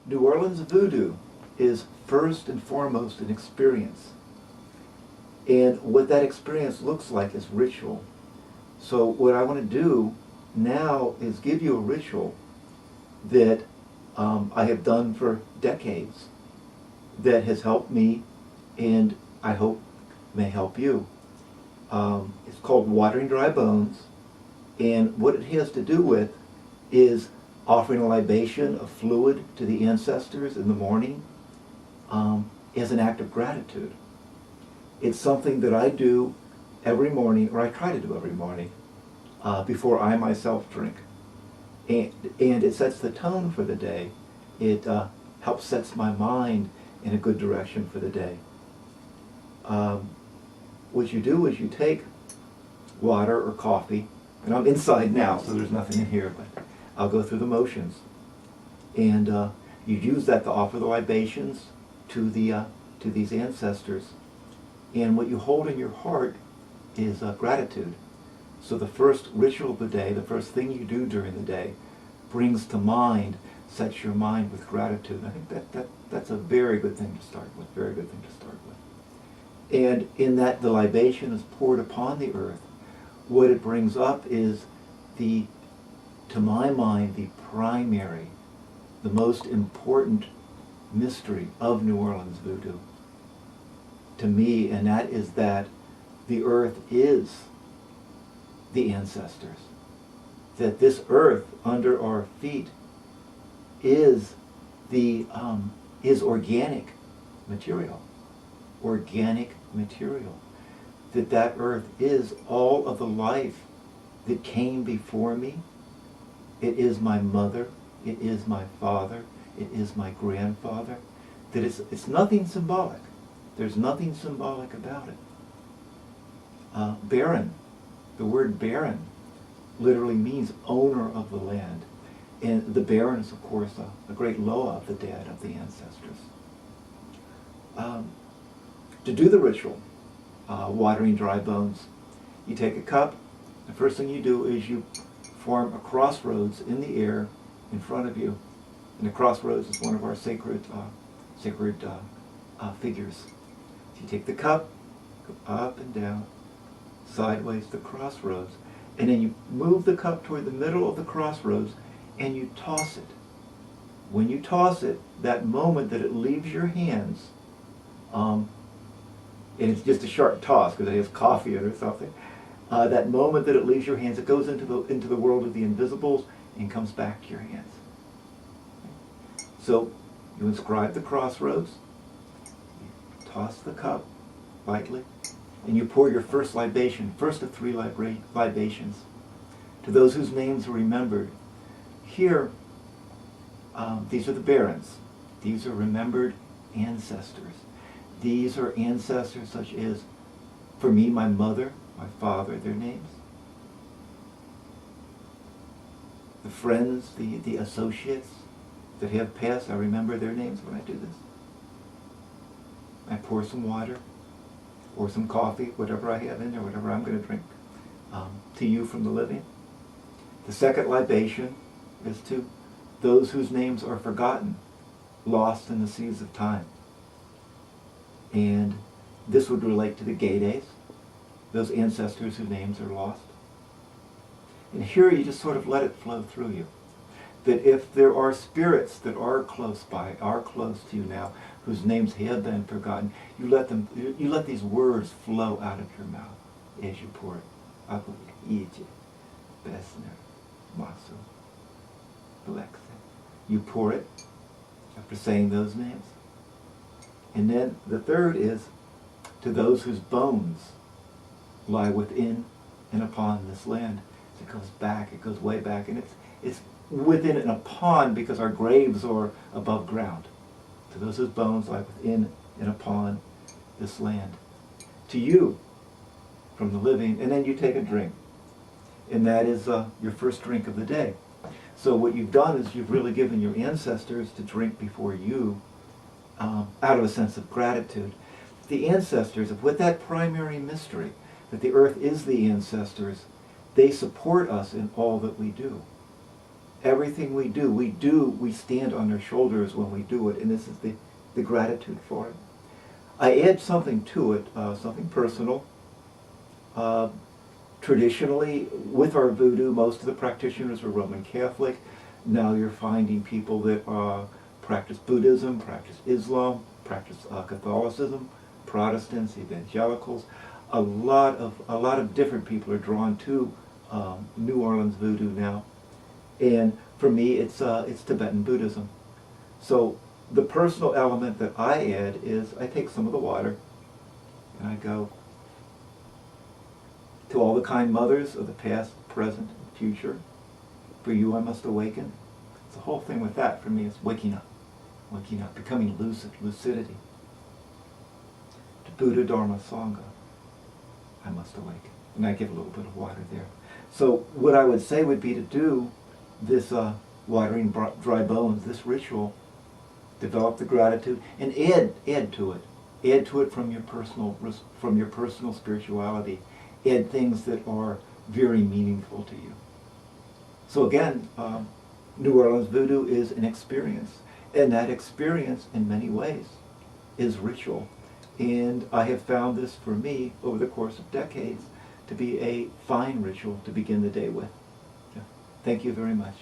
New Orleans voodoo is first and foremost an experience. And what that experience looks like is ritual. So what I want to do now is give you a ritual that I have done for decades that has helped me and I hope may help you. It's called Watering Dry Bones, and what it has to do with is offering a libation of fluid to the ancestors in the morning as an act of gratitude. It's something that I do every morning, or I try to do every morning, before I myself drink. And it sets the tone for the day. It helps sets my mind in a good direction for the day. What you do is you take water or coffee, and I'm inside now, so there's nothing in here, but I'll go through the motions. And you use that to offer the libations to these ancestors. And what you hold in your heart is gratitude. So the first ritual of the day, the first thing you do during the day, brings to mind, sets your mind with gratitude. I think that's a very good thing to start with, very good thing to start with. And in that the libation is poured upon the earth, what it brings up is to my mind, the primary, the most important mystery of New Orleans voodoo to me, and that is that the earth is the ancestors. That this earth under our feet is organic material. Organic material. That earth is all of the life that came before me. It is my mother. It is my father. It is my grandfather. That it's nothing symbolic. There's nothing symbolic about it. Barren. The word barren literally means owner of the land. And the Baron is, of course, a great loa of the dead, of the ancestors. To do the ritual, watering dry bones, you take a cup. The first thing you do is you form a crossroads in the air in front of you. And the crossroads is one of our sacred figures. So you take the cup, go up and down, sideways to crossroads, and then you move the cup toward the middle of the crossroads and you toss it. When you toss it, that moment that it leaves your hands, and it's just a sharp toss because it has coffee in it or something, that moment that it leaves your hands, it goes into the world of the invisibles and comes back to your hands. So you inscribe the crossroads, you toss the cup lightly, and you pour your first libation, first of 3 libations, to those whose names are remembered. Here, these are the barons. These are remembered ancestors. These are ancestors such as, for me, my mother, my father, their names. The friends, the associates that have passed, I remember their names when I do this. I pour some water, or some coffee, whatever I have in there, whatever I'm going to drink, to you from the living. The second libation is to those whose names are forgotten, lost in the seas of time. And this would relate to the Gades, those ancestors whose names are lost. And here you just sort of let it flow through you. That if there are spirits that are close by, are close to you now, whose names have been forgotten, you let these words flow out of your mouth as you pour it. You pour it after saying those names. And then the third is to those whose bones lie within and upon this land. It goes back, it goes way back, and it's within and upon because our graves are above ground. To those whose bones lie within and upon this land. To you, from the living, and then you take a drink. And that is your first drink of the day. So what you've done is you've really given your ancestors to drink before you out of a sense of gratitude. The ancestors, with that primary mystery, that the earth is the ancestors, they support us in all that we do. everything we do, we stand on their shoulders when we do it, and this is the gratitude for it. I add something to it, something personal. Traditionally, with our voodoo, most of the practitioners are Roman Catholic. Now you're finding people that practice Buddhism, practice Islam, practice Catholicism, Protestants, evangelicals. A lot of different people are drawn to New Orleans voodoo now, and for me, it's Tibetan Buddhism. So the personal element that I add is I take some of the water and I go to all the kind mothers of the past, present, and future. For you I must awaken. It's the whole thing with that for me is waking up, becoming lucid, lucidity. To Buddha, Dharma, Sangha, I must awaken. And I give a little bit of water there. So what I would say would be to do this watering dry bones, this ritual, develop the gratitude, and add to it. Add to it from your personal spirituality. Add things that are very meaningful to you. So again, New Orleans voodoo is an experience, and that experience in many ways is ritual. And I have found this for me over the course of decades to be a fine ritual to begin the day with. Yeah. Thank you very much.